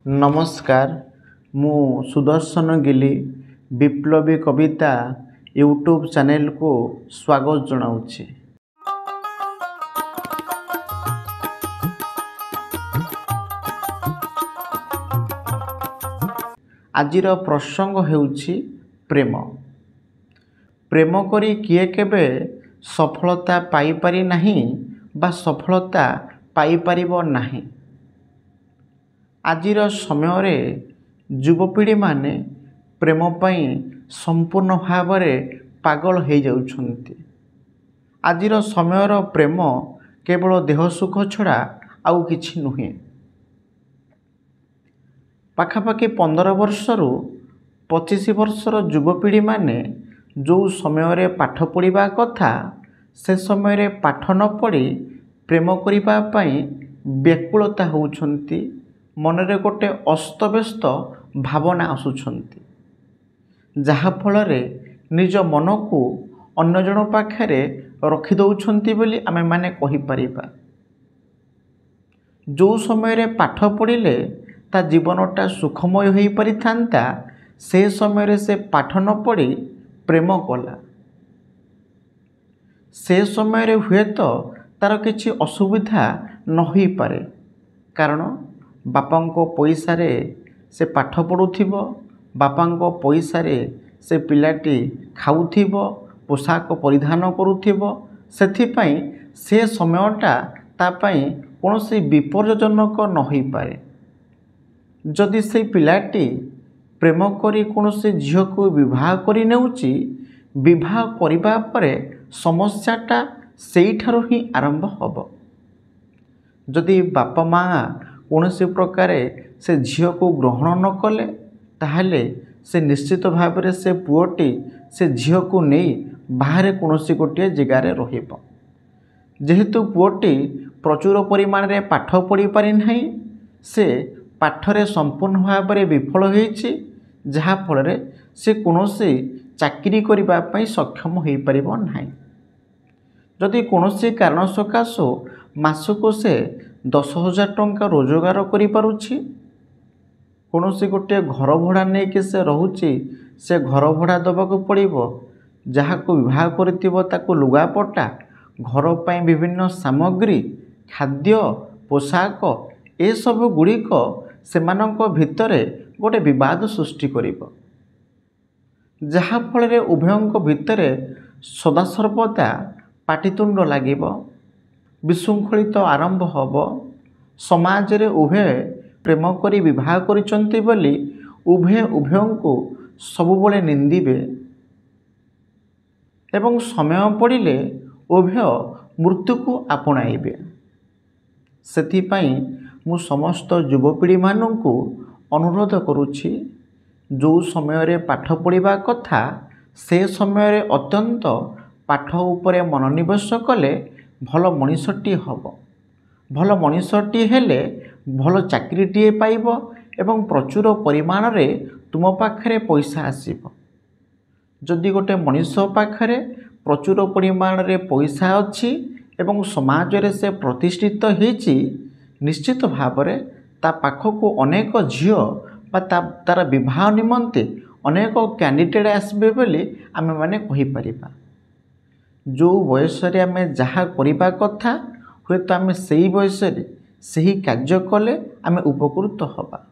नमस्कार मु सुदर्शन गिली विप्लवी कविता यूट्यूब चैनल को स्वागत जनाऊँगी। आजिर प्रसंग हेउछि प्रेम। प्रेम करी किए केबे सफलता पाई पारि नाही बा सफलता पाई पारिबो नाही। आजिर समय रे युवपीढ़ी माने प्रेम पाई संपूर्ण भावरे पागल हो जाउछन्ति। आजिर समयर प्रेम केवल देह सुख छड़ा आउ किछि नुहे। पाखापाखि 15 वर्षरु 25 वर्षर युवपीढ़ी माने जो समय रे पाठ पढ़िबा कथा से समय रे पाठ न पढ़ी प्रेम करिबा पाई व्याकुलता होउछन्ति। मनरे गोटे अस्तव्यस्त भावना आसुछन्ति, जहा फलरे निज मन को अन्य जन पाखरे रखि दउछन्ति बोली आमे माने कहि परिबा। जो समय रे पाठ पढ़िले ता जीवनटा सुखमय होई परिथांता से समय रे से पाठ न पढ़ी प्रेम कला। से समय रे हुए तो तार किछि असुविधा न होई पारे, कारण बापांको पैसा रे से पाठ पढ़ुथिबो, बापांको पैसा रे से पिलाटी खाउथिबो, पोशाक परिधान करुथिबो। सेथिपाई से समयटा ता पाई कोनोसी विपर्यजनक न होई पारे। जदि से पिलाटी प्रेम करी कोनोसी झियो को विवाह करि नेउची, विवाह करिबा परे समस्याटा सेइठारु ही आरंभ हबो। जदि बापा माँ कौनसी प्रकार से झियो को ग्रहण न कले ताहले से निश्चित भाव में से पुओटी से झियो को नहीं बाहर कौनसी गोटे जगार रहिबो। जेहेतु पुओटी प्रचुर परिमाण रे पाठ पढ़ी पारि नाही, से पाठरे संपूर्ण भाव में विफल होईछि, जहा फल से कौनसी चाकरी करिबा पई सक्षम होई परिबो नाही। जदि कौनसी कारण सकाशो मासको से 10,000 टंका रोजगार करि पारुछि, कौनसी गोटे घर भड़ा नहीं कि से रहुछि, से घर भड़ा दबाको पड़िबो। जहाको विवाह करथिबो ताको लुगापटा, घर पाई विभिन्न सामग्री, खाद्य, पोशाक ए सब गुड़िक सेमानक भितरे गोटे विवाद सृष्टि करिबो, जहा फल रे उभयंक भितरे सदासर्वदा पाटितुंड लागिबो, विशृंखलित आरंभ हब। समाज रे उभय प्रेम करी विवाह करिसंति बोली उभय उभयंको सबुबले निंदिबे एवं समय पड़िले उभय मृत्यु को आपणाइबे। सेथिपाई मु समस्त युवपीढ़ी माननकु अनुरोध करुछि, जो समय रे पाठ पढ़िबा कथा से समय रे अत्यंत पाठ उपरे मनोनिवेश कले भल मनीषटी हब। भल मनीषटी हेले भल चाकरीटीए पाइब एवं प्रचुर परिमाण रे तुम पाखरे पैसा आसीब। जदि गोटे मनीष पाखरे प्रचुर परिमाण रे पैसा अछि एवं समाज रे से प्रतिष्ठित हेछि, निश्चित भाव रे ता पाखको अनेक झियो बा तार विवाह निमंते अनेक कैंडिडेट आसबे बोली आमे माने कहि परिबा। जो बयस रे आमे जहा करिबा कथा हुए तो आमे सेही बयस रे सेही कार्य कले आमे उपकृत हबा।